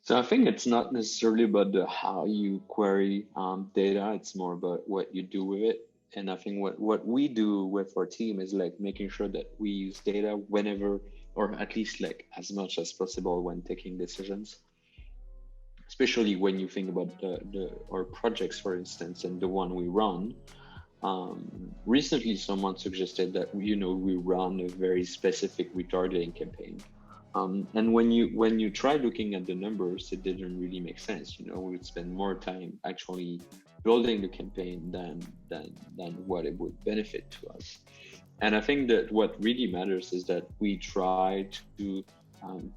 So I think it's not necessarily about the how you query data. It's more about what you do with it. And I think what we do with our team is like making sure that we use data whenever, or at least like as much as possible when taking decisions. Especially when you think about the our projects, for instance, and the one we run. Recently, someone suggested that we run a very specific retargeting campaign, and when you try looking at the numbers, it didn't really make sense. We would spend more time actually building the campaign than what it would benefit to us. And I think that what really matters is that we try to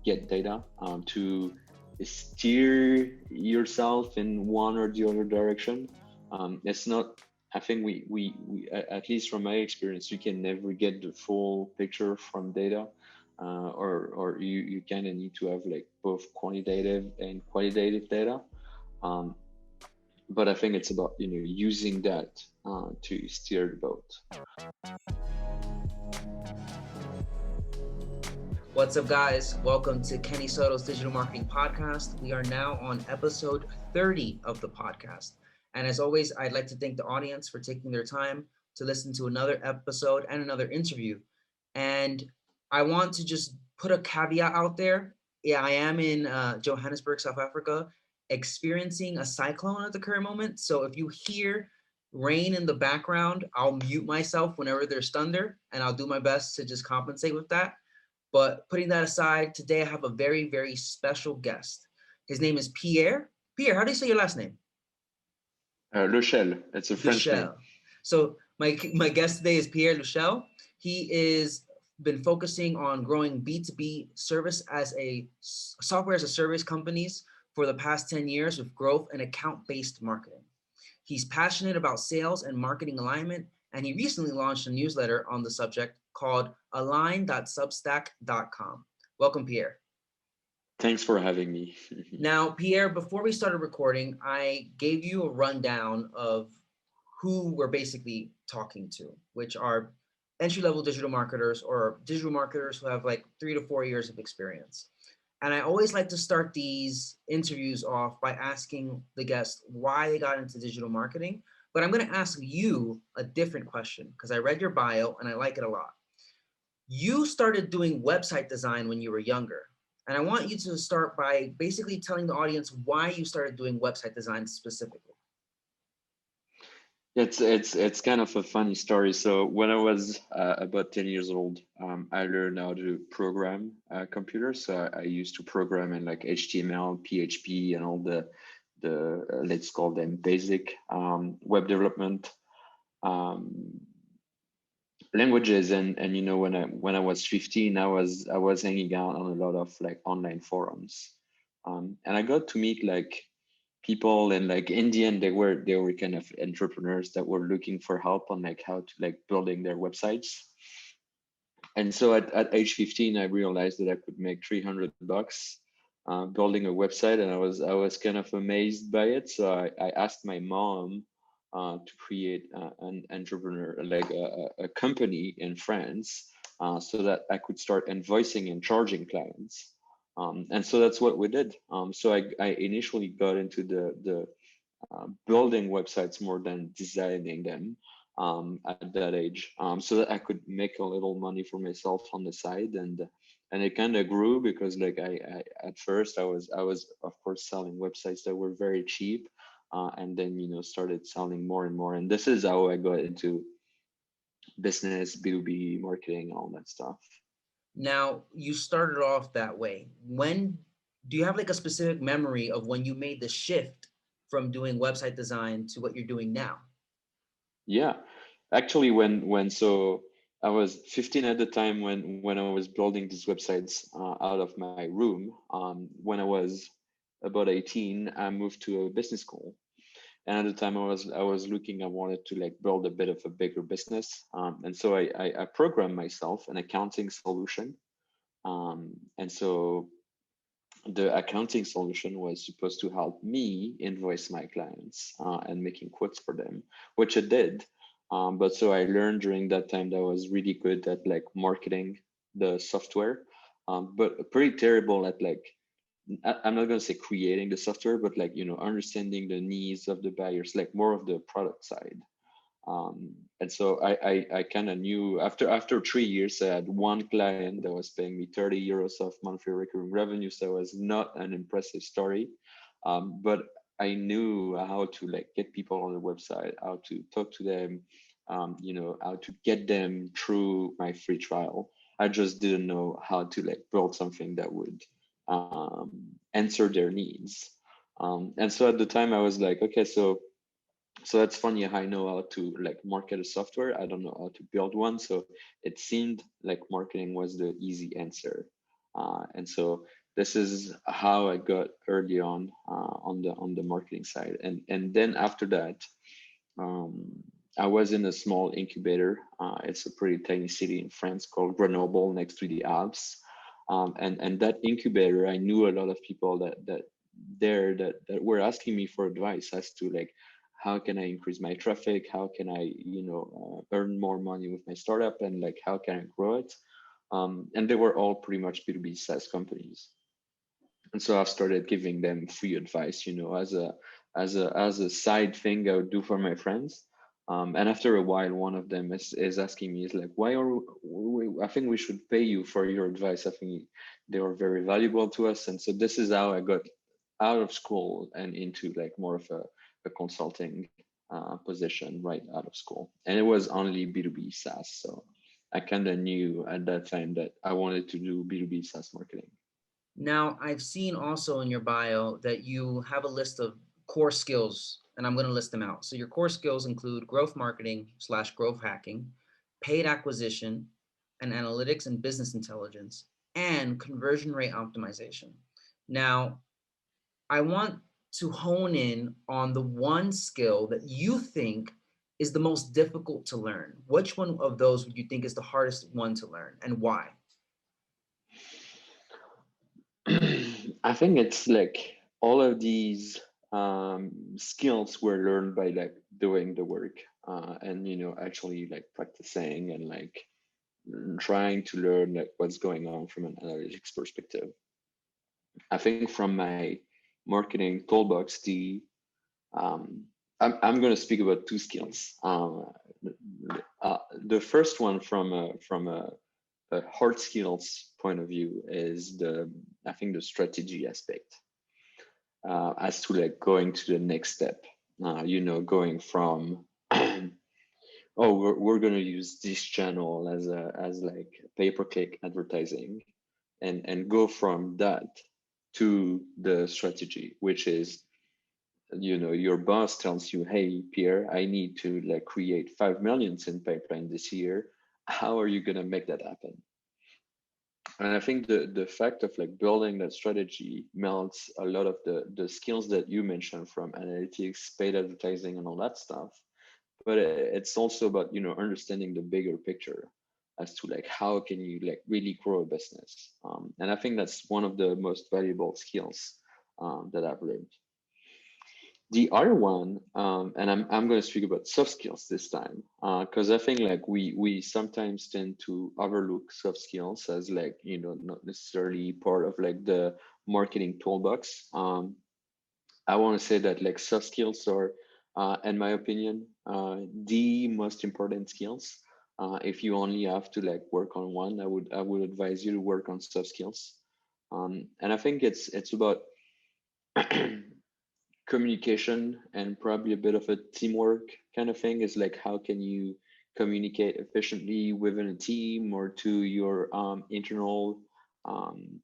get data to steer yourself in one or the other direction. It's not. I think at least from my experience, you can never get the full picture from data, or you kind of need to have like both quantitative and qualitative data. Um, but I think it's about using that to steer the boat. What's up, guys? Welcome to Kenny Soto's Digital Marketing Podcast. We are now on episode 30 of the podcast. And as always, I'd like to thank the audience for taking their time to listen to another episode and another interview. And I want to just put a caveat out there. Yeah, I am in Johannesburg, South Africa, experiencing a cyclone at the current moment. So if you hear rain in the background, I'll mute myself whenever there's thunder, and I'll do my best to just compensate with that. But putting that aside, today I have a very, very special guest. His name is Pierre. Pierre, how do you say your last name? Lechelle. It's a French name. So my guest today is Pierre Lechelle. He is been focusing on growing B2B service as a software as a service companies for the past 10 years with growth and account-based marketing. He's passionate about sales and marketing alignment, and he recently launched a newsletter on the subject called align.substack.com. Welcome, Pierre. Thanks for having me. Now, Pierre, before we started recording, I gave you a rundown of who we're basically talking to, which are entry-level digital marketers or digital marketers who have like 3 to 4 years of experience. And I always like to start these interviews off by asking the guest why they got into digital marketing. But I'm going to ask you a different question because I read your bio and I like it a lot. You started doing website design when you were younger. And I want you to start by basically telling the audience why you started doing website design specifically. It's kind of a funny story. So when I was about 10 years old, I learned how to program computers. So I used to program in like HTML, PHP, and all the let's call them basic web development languages. And when I was 15, I was hanging out on a lot of like online forums, and I got to meet like people, and like in the end they were kind of entrepreneurs that were looking for help on like how to like building their websites. And so at age 15 I realized that I could make $300 building a website, and I was kind of amazed by it. So I asked my mom to create an entrepreneur, like a company in France, so that I could start invoicing and charging clients. And so that's what we did. So I initially got into the building websites more than designing them at that age, so that I could make a little money for myself on the side. And it kind of grew because like I at first I was of course selling websites that were very cheap, and then started selling more and more. And this is how I got into business, B2B marketing, all that stuff. Now, you started off that way. When do you have like a specific memory of when you made the shift from doing website design to what you're doing now? Yeah, actually, so I was 15 at the time when I was building these websites out of my room. When I was about 18, I moved to a business school, and at the time I was looking. I wanted to like build a bit of a bigger business, and so I programmed myself an accounting solution, and so the accounting solution was supposed to help me invoice my clients and making quotes for them, which it did. But so I learned during that time that I was really good at like marketing the software, but pretty terrible at like I'm not going to say creating the software, but like, understanding the needs of the buyers, like more of the product side. And so I kind of knew after 3 years, I had one client that was paying me 30 euros of monthly recurring revenue. So it was not an impressive story. But I knew how to like get people on the website, how to talk to them, how to get them through my free trial. I just didn't know how to like build something that would answer their needs. And so at the time I was like, okay, so that's funny. I know how to like market a software. I don't know how to build one. So it seemed like marketing was the easy answer. And so this is how I got early on the marketing side. And then after that, um, I was in a small incubator. It's a pretty tiny city in France called Grenoble, next to the Alps. And that incubator, I knew a lot of people that were asking me for advice as to like how can I increase my traffic, how can I earn more money with my startup, and like how can I grow it. And they were all pretty much B2B SaaS companies. And so I've started giving them free advice, as a side thing I would do for my friends. And after a while, one of them is asking me, is like, why are I think we should pay you for your advice. I think they were very valuable to us. And so this is how I got out of school and into like more of a consulting position right out of school. And it was only B2B SaaS. So I kind of knew at that time that I wanted to do B2B SaaS marketing. Now, I've seen also in your bio that you have a list of core skills, and I'm going to list them out. So, your core skills include growth marketing slash growth hacking, paid acquisition, and analytics and business intelligence, and conversion rate optimization. Now, I want to hone in on the one skill that you think is the most difficult to learn. Which one of those would you think is the hardest one to learn, and why? I think it's like all of these skills were learned by like doing the work, and actually like practicing and like trying to learn like what's going on from an analytics perspective. I think from my marketing toolbox, um, I'm going to speak about two skills. The first one from a hard skills point of view is I think the strategy aspect, as to like going to the next step. Going from oh, we're going to use this channel as like pay-per-click advertising, and go from that to the strategy, which is, your boss tells you, hey Pierre, I need to like create 5 millions in pipeline this year. How are you going to make that happen? And I think the fact of like building that strategy melts a lot of the skills that you mentioned, from analytics, paid advertising, and all that stuff. But it's also about understanding the bigger picture as to like how can you like really grow a business. And I think that's one of the most valuable skills that I've learned. The other one, and I'm going to speak about soft skills this time, because I think like we sometimes tend to overlook soft skills as like not necessarily part of like the marketing toolbox. I want to say that like soft skills are, in my opinion, the most important skills. If you only have to like work on one, I would advise you to work on soft skills. And I think it's about communication, and probably a bit of a teamwork kind of thing. Is like how can you communicate efficiently within a team or to your internal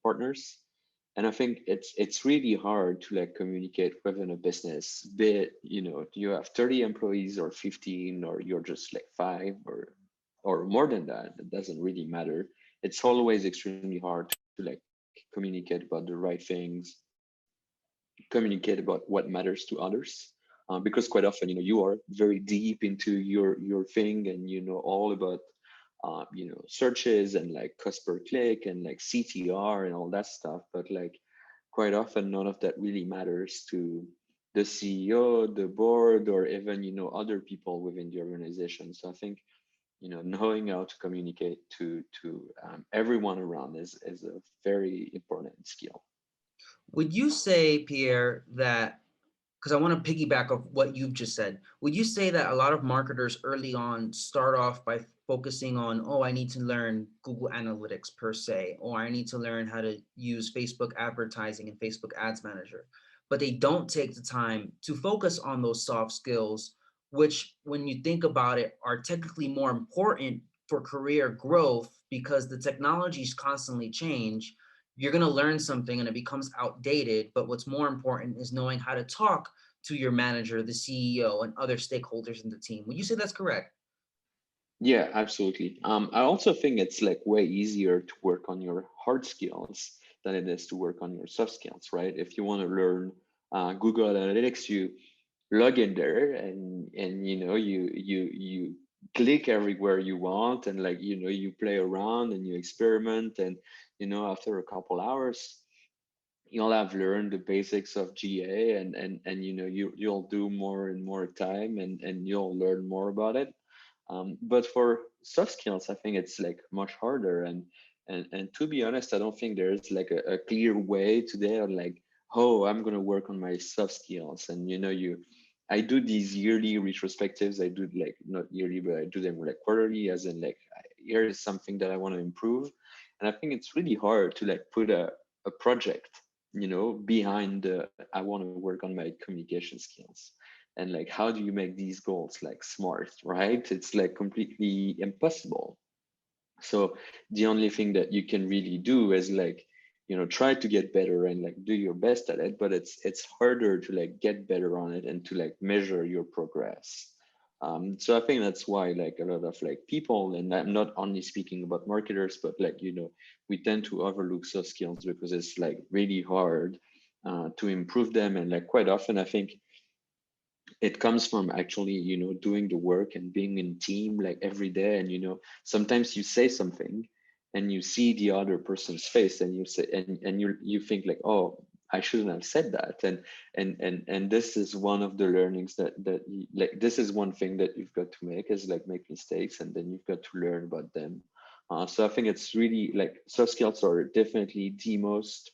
partners. And I think it's really hard to like communicate within a business, be it you have 30 employees or 15, or you're just like five, or more than that. It doesn't really matter. It's always extremely hard to like communicate about the right things, communicate about what matters to others, because quite often you are very deep into your thing, and all about searches and like cost per click and like CTR and all that stuff. But like quite often none of that really matters to the CEO, the board, or even other people within the organization. So I think knowing how to communicate to everyone around is a very important skill. Would you say, Pierre, that because I want to piggyback off what you've just said, would you say that a lot of marketers early on start off by focusing on, oh, I need to learn Google Analytics per se, or I need to learn how to use Facebook advertising and Facebook Ads Manager, but they don't take the time to focus on those soft skills, which, when you think about it, are technically more important for career growth because the technologies constantly change. You're going to learn something and it becomes outdated, but what's more important is knowing how to talk to your manager, the CEO, and other stakeholders in the team. Would you say that's correct? Yeah, absolutely. I also think it's like way easier to work on your hard skills than it is to work on your soft skills, right? If you want to learn Google Analytics, you log in there and you click everywhere you want, and like you play around and you experiment, and after a couple hours you'll have learned the basics of GA, and you'll do more and more time, and you'll learn more about it. But for soft skills, I think it's like much harder. And to be honest, I don't think there's like a clear way today on like, oh, I'm gonna work on my soft skills. And I do these yearly retrospectives. I do like not yearly, but I do them like quarterly, as in like here is something that I want to improve. And I think it's really hard to like put a project, behind I want to work on my communication skills. And like, how do you make these goals like smart, right? It's like completely impossible. So the only thing that you can really do is like, try to get better and like do your best at it, but it's harder to like get better on it and to like measure your progress. So I think that's why like a lot of like people, and I'm not only speaking about marketers, but like we tend to overlook soft skills because it's like really hard to improve them. And like quite often, I think it comes from actually doing the work and being in team like every day. And sometimes you say something and you see the other person's face, and you say and you think like, oh, I shouldn't have said that. And this is one of the learnings like this is one thing that you've got to make, is like make mistakes, and then you've got to learn about them. So I think it's really like soft skills are definitely the most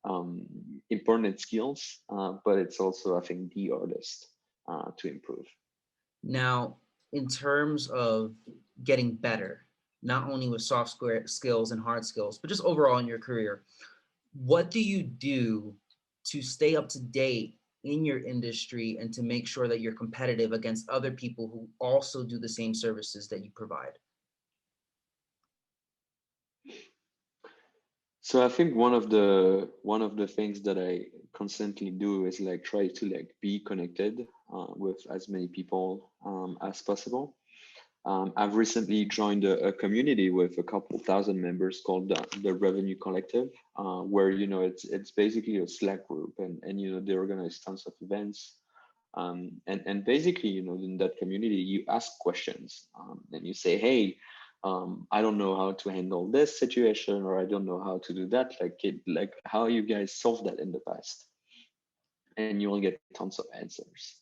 um, important skills, but it's also I think the hardest to improve. Now, in terms of getting better, not only with soft skills and hard skills, but just overall in your career, what do you do to stay up to date in your industry and to make sure that you're competitive against other people who also do the same services that you provide? So I think one of the things that I constantly do is like try to like be connected with as many people as possible. I've recently joined a community with a couple thousand members called the Revenue Collective, where it's basically a Slack group, and they organize tons of events. And basically, in that community, you ask questions, and you say, hey, I don't know how to handle this situation, or I don't know how to do that. Like how you guys solved that in the past, and you will get tons of answers.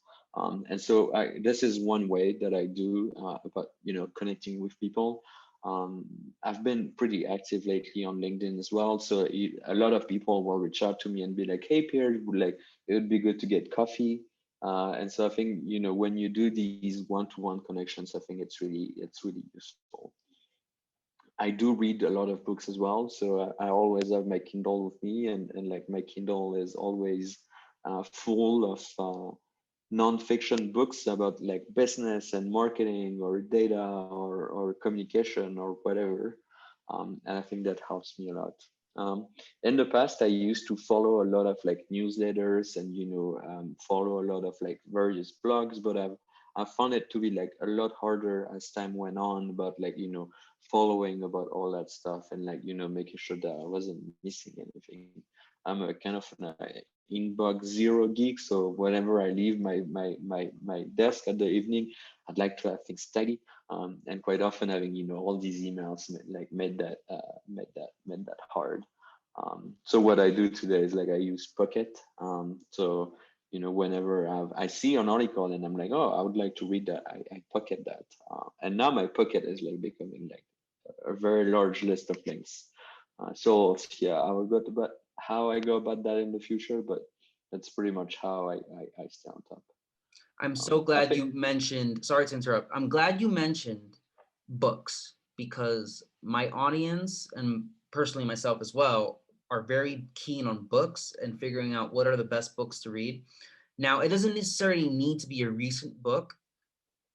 And so this is one way that I do about connecting with people. I've been pretty active lately on LinkedIn as well. So a lot of people will reach out to me and be like, "Hey, Pierre, it would be good to get coffee." And so I think when you do these one-to-one connections, I think it's really useful. I do read a lot of books as well, so I always have my Kindle with me, and like my Kindle is always full of non-fiction books about like business and marketing or data or communication or whatever. And I think that helps me a lot. In the past, I used to follow a lot of like newsletters and follow a lot of like various blogs, but I found it to be like a lot harder as time went on, but like following about all that stuff, and like making sure that I wasn't missing anything. I'm a kind of an inbox zero geek, so whenever I leave my desk at the evening, I'd like to have things steady. And quite often having all these emails made that hard. So what I do today is like I use Pocket. So whenever I see an article and I'm like, oh, I would like to read that, I Pocket that. And now my Pocket is like becoming like a very large list of links. So yeah, I will go to that. how I go about that in the future, but that's pretty much how I stay on top. I'm so I glad think you mentioned, sorry to interrupt. I'm glad you mentioned books because my audience and personally myself as well are very keen on books and figuring out what are the best books to read. Now, it doesn't necessarily need to be a recent book,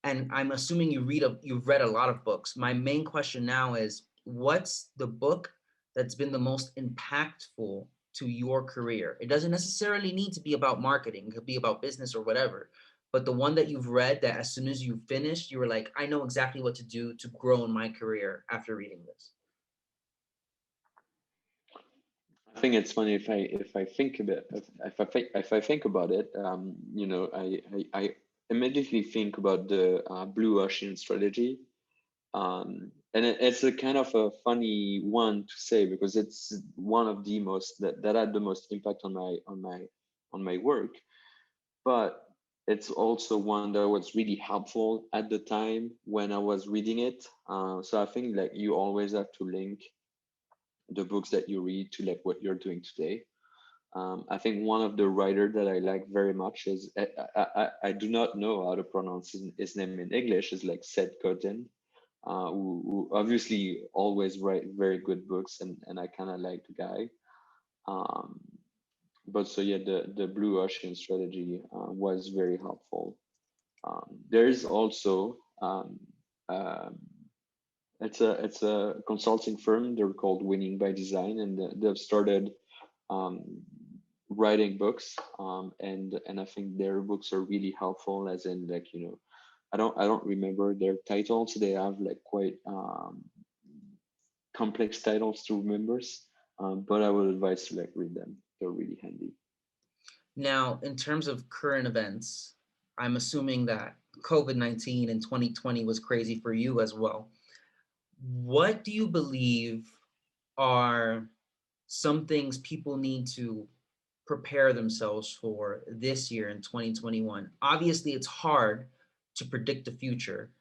and I'm assuming you've read a lot of books. My main question now is, what's the book that's been the most impactful to your career? It doesn't necessarily need to be about marketing, it could be about business or whatever. But the one that you've read that as soon as you finished, you were like, I know exactly what to do to grow in my career after reading this. I think it's funny if I think about if I think about it, I immediately think about the blue ocean strategy. It's a kind of a funny one to say because it's one of the most that had the most impact on my work, but it's also one that was really helpful at the time when I was reading it. So I think like you always have to link the books that you read to like what you're doing today. I think one of the writer that I like very much is I do not know how to pronounce his name in English. Is like Seth Godin, who obviously always write very good books, and I kind of like the guy. Um, but so yeah, the blue ocean strategy was very helpful. There's also um, it's a consulting firm. They're called Winning by Design, and they've started um, writing books. And I think their books are really helpful. As in, like I don't remember their titles. They have like quite complex titles to remember. But I would advise to like read them. They're really handy. Now, in terms of current events, I'm assuming that COVID-19 in 2020 was crazy for you as well. What do you believe are some things people need to prepare themselves for this year in 2021? Obviously, it's hard to predict the future,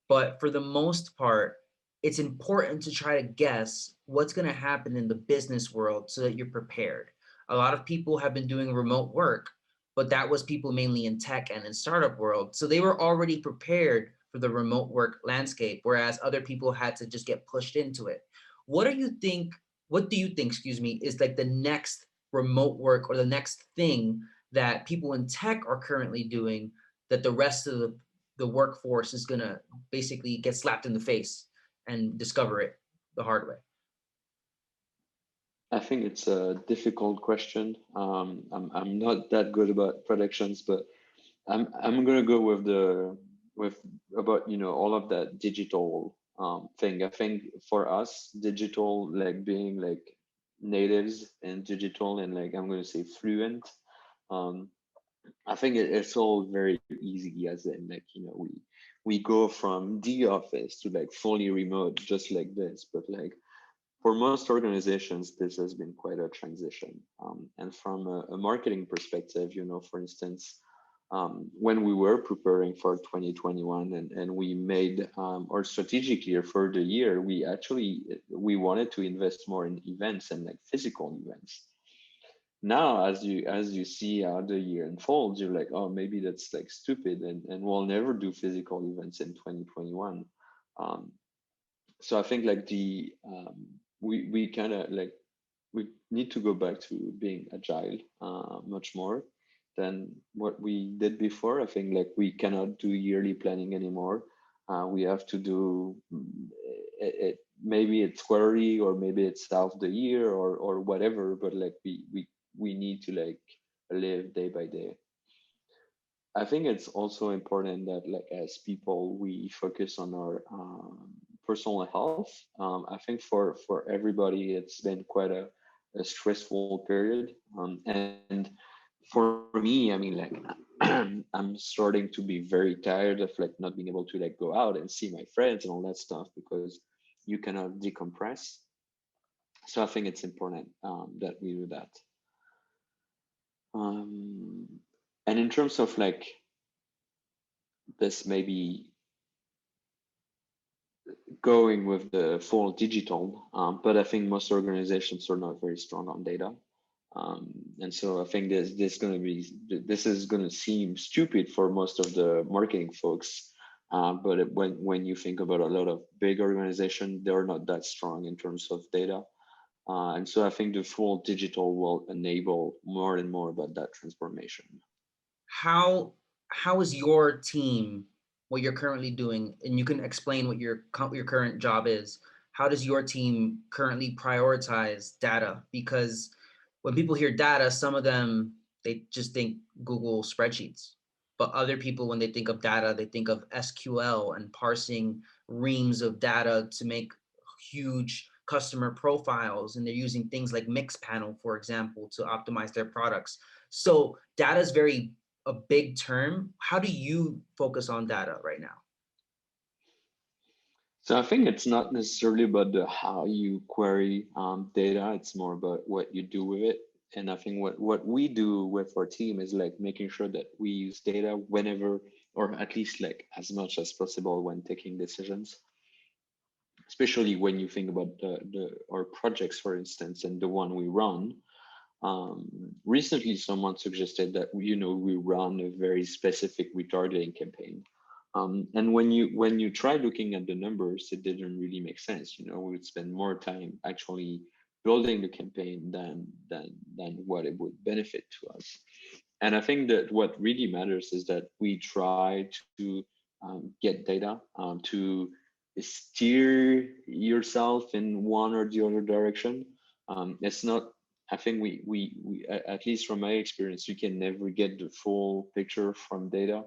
but for the most part, it's important to try to guess what's going to happen in the business world so that you're prepared. A lot of people have been doing remote work, but that was people mainly in tech and in startup world. So they were already prepared for the remote work landscape, whereas other people had to just get pushed into it. What do you think, excuse me, is like the next remote work or the next thing that people in tech are currently doing that the rest of the workforce is going to basically get slapped in the face and discover it the hard way? I think it's a difficult question. I'm not that good about predictions, but I'm gonna go with with about all of that digital thing. I think for us, digital, like being like natives and digital, and like I'm gonna say fluent. Um, I think it's all very easy, as in like we go from the office to like fully remote just like this, but like for most organizations, this has been quite a transition. And from a marketing perspective, for instance, when we were preparing for 2021 and we made our strategic year for the year, we wanted to invest more in events and like physical events. Now, as you see how the year unfolds, you're like, oh, maybe that's like stupid, and we'll never do physical events in 2021. Um, so I think like we kind of like we need to go back to being agile much more than what we did before. I think like we cannot do yearly planning anymore. We have to do maybe it's quarterly or maybe it's half the year or whatever. But like we need to like live day by day. I think it's also important that, like, as people, we focus on our personal health. I think for everybody, it's been quite a stressful period. And for me, I mean, like, I'm starting to be very tired of like not being able to like go out and see my friends and all that stuff because you cannot decompress. So I think it's important that we do that. Um, and in terms of like this maybe going with the full digital, but I think most organizations are not very strong on data. And so I think this is going to seem stupid for most of the marketing folks, but when you think about a lot of big organizations, they're not that strong in terms of data. And so I think the full digital will enable more and more about that transformation. How how is your team, what you're currently doing, and you can explain what your current job is. How does your team currently prioritize data? Because when people hear data, some of them they just think Google spreadsheets. But other people, when they think of data, they think of SQL and parsing reams of data to make huge customer profiles. And they're using things like Mixpanel, for example, to optimize their products. So data is very a big term. How do you focus on data right now? So I think it's not necessarily about the how you query data. It's more about what you do with it. And I think what we do with our team is like making sure that we use data whenever, or at least like as much as possible when taking decisions. Especially when you think about the our projects, for instance, and the one we run. Recently, someone suggested that we run a very specific retargeting campaign, and when you try looking at the numbers, it didn't really make sense. We would spend more time actually building the campaign than what it would benefit to us. And I think that what really matters is that we try to get data to steer yourself in one or the other direction. It's not. I think at least from my experience, you can never get the full picture from data,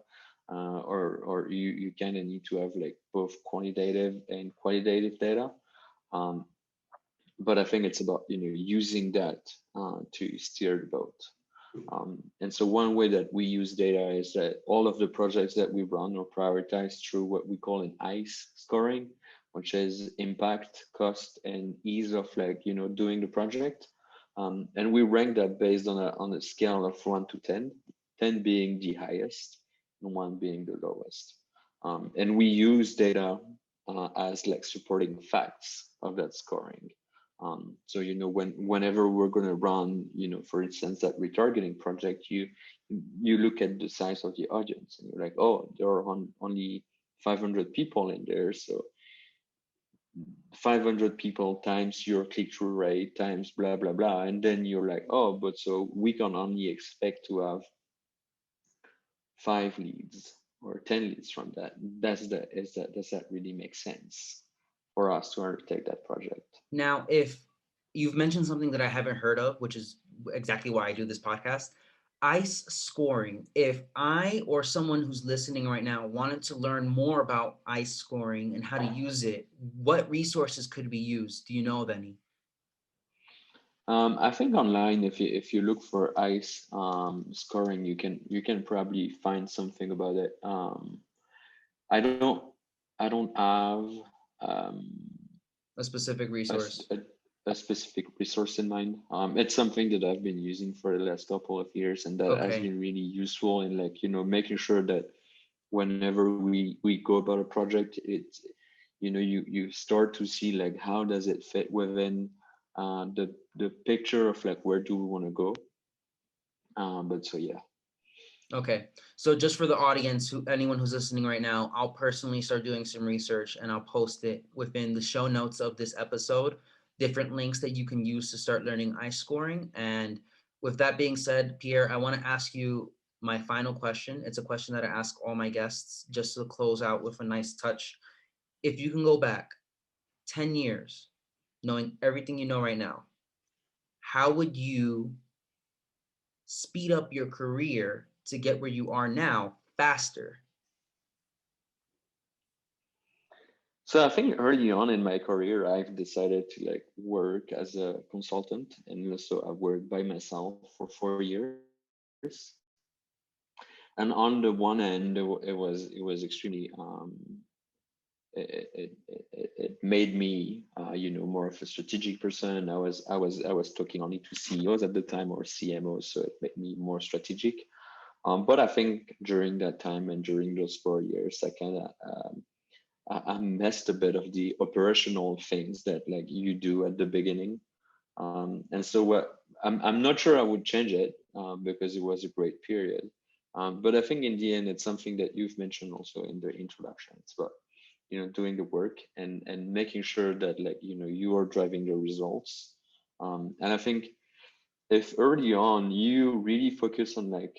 or you kind of need to have like both quantitative and qualitative data. Um, but I think it's about using that to steer the boat. And so one way that we use data is that all of the projects that we run are prioritized through what we call an ICE scoring, which is impact, cost, and ease of doing the project. And we rank that based on a scale of 1 to 10, 10 being the highest and 1 being the lowest. And we use data as like supporting facts of that scoring. So whenever we're going to run, for instance, that retargeting project, you look at the size of the audience, and you're like, oh, there are only 500 people in there, so 500 people times your click-through rate times blah blah blah, and then you're like, oh, but so we can only expect to have 5 leads or 10 leads from that. Does that really make sense for us to undertake that project? Now, if you've mentioned something that I haven't heard of, which is exactly why I do this podcast, ICE scoring. If I or someone who's listening right now wanted to learn more about ICE scoring and how to use it, what resources could be used? Do you know of any? I think online, if you look for ICE scoring, you can probably find something about it. I don't I don't have um, A specific a, s- resource? a, a specific resource in mind. It's something that I've been using for the last couple of years, and that has Okay. been really useful in like making sure that whenever we go about a project, you start to see like how does it fit within the picture of like where do we want to go. But so yeah. Okay. So just for the audience, anyone who's listening right now, I'll personally start doing some research and I'll post it within the show notes of this episode, different links that you can use to start learning ice scoring. And with that being said, Pierre, I want to ask you my final question. It's a question that I ask all my guests just to close out with a nice touch. If you can go back 10 years, knowing everything you know right now, how would you speed up your career to get where you are now faster? So I think early on in my career, I've decided to like work as a consultant, and also I worked by myself for 4 years. And on the one end, it was extremely it made me more of a strategic person. I was talking only to CEOs at the time or CMOs, so it made me more strategic. But I think during that time and during those 4 years, I kind of I missed a bit of the operational things that like you do at the beginning. And so what I'm not sure I would change it because it was a great period. But I think in the end, it's something that you've mentioned also in the introduction. It's about, doing the work and making sure that like, you are driving the results. And I think if early on you really focus on like,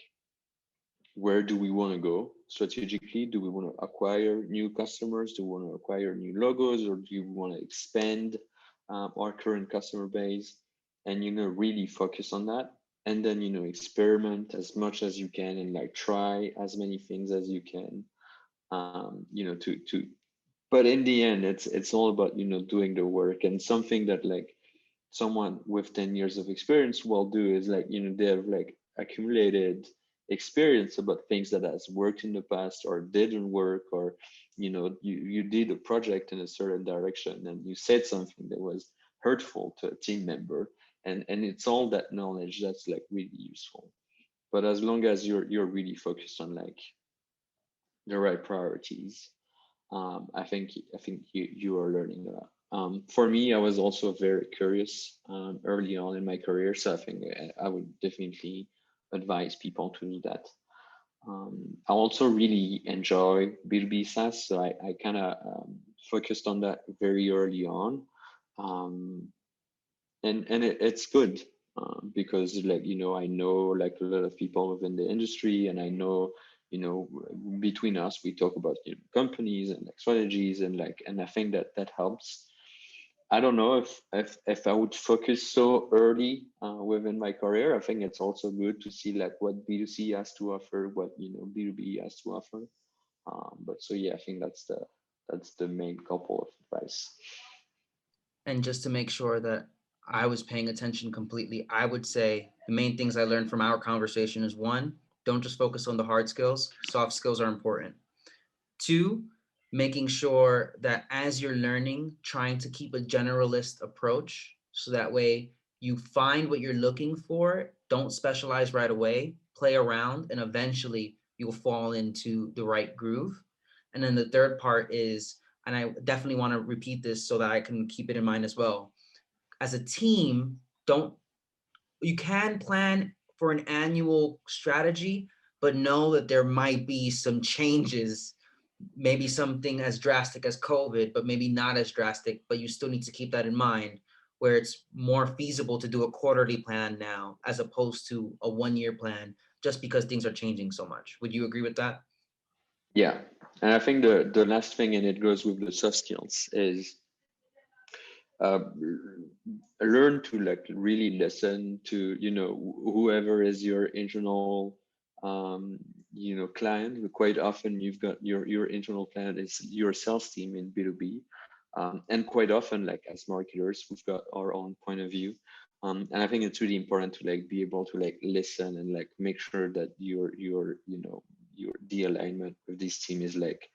where do we want to go strategically? Do we want to acquire new customers? Do we want to acquire new logos, or do you want to expand our current customer base? And really focus on that, and then experiment as much as you can and like try as many things as you can. To But in the end, it's all about doing the work. And something that like someone with 10 years of experience will do is like they have like accumulated experience about things that has worked in the past or didn't work, or you did a project in a certain direction and you said something that was hurtful to a team member, and it's all that knowledge that's like really useful. But as long as you're really focused on like the right priorities, I think you are learning a lot. For me, I was also very curious early on in my career, so I think I would definitely advise people to do that. I also really enjoy B2B SaaS, so I kind of focused on that very early on, um, and it's good because like I know like a lot of people within the industry, and I know between us we talk about companies and like strategies, and I think that helps. I don't know if I would focus so early within my career. I think it's also good to see like what B2C has to offer, what B2B has to offer. But so yeah, I think that's the main couple of advice. And just to make sure that I was paying attention completely, I would say the main things I learned from our conversation is one, don't just focus on the hard skills. Soft skills are important. Two, making sure that as you're learning, trying to keep a generalist approach so that way you find what you're looking for, don't specialize right away, play around, and eventually you'll fall into the right groove. And then the third part is, and I definitely want to repeat this so that I can keep it in mind as well. As a team, don't you can plan for an annual strategy, but know that there might be some changes, maybe something as drastic as COVID, but maybe not as drastic, but you still need to keep that in mind, where it's more feasible to do a quarterly plan now as opposed to a 1 year plan, just because things are changing so much. Would you agree with that? Yeah, and I think the last thing, and it goes with the soft skills, is uh, learn to like really listen to whoever is your internal client. Quite often you've got your internal client is your sales team in B2B, and quite often like as marketers we've got our own point of view, and I think it's really important to like be able to like listen and like make sure that your the alignment with this team is like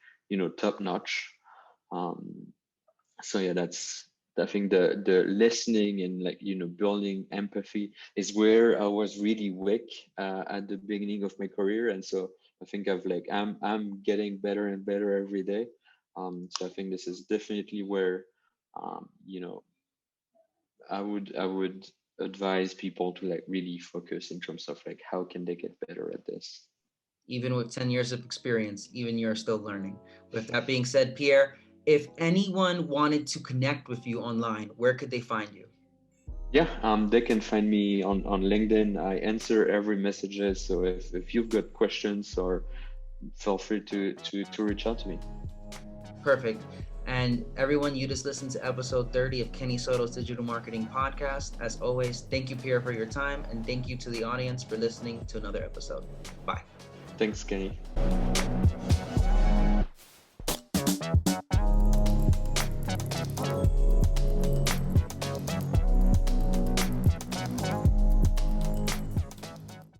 top notch. um, so yeah, that's, I think the listening and like building empathy is where I was really weak at the beginning of my career, and so I think I'm getting better and better every day. So I think this is definitely where you know I would advise people to like really focus in terms of like how can they get better at this. Even with 10 years of experience, even you're still learning. With that being said, Pierre, if anyone wanted to connect with you online, where could they find you? Yeah, they can find me on LinkedIn. I answer every messages, so if you've got questions, or feel free to reach out to me. Perfect. And everyone, you just listened to episode 30 of Kenny Soto's Digital Marketing Podcast. As always, thank you, Pierre, for your time. And thank you to the audience for listening to another episode. Bye. Thanks, Kenny.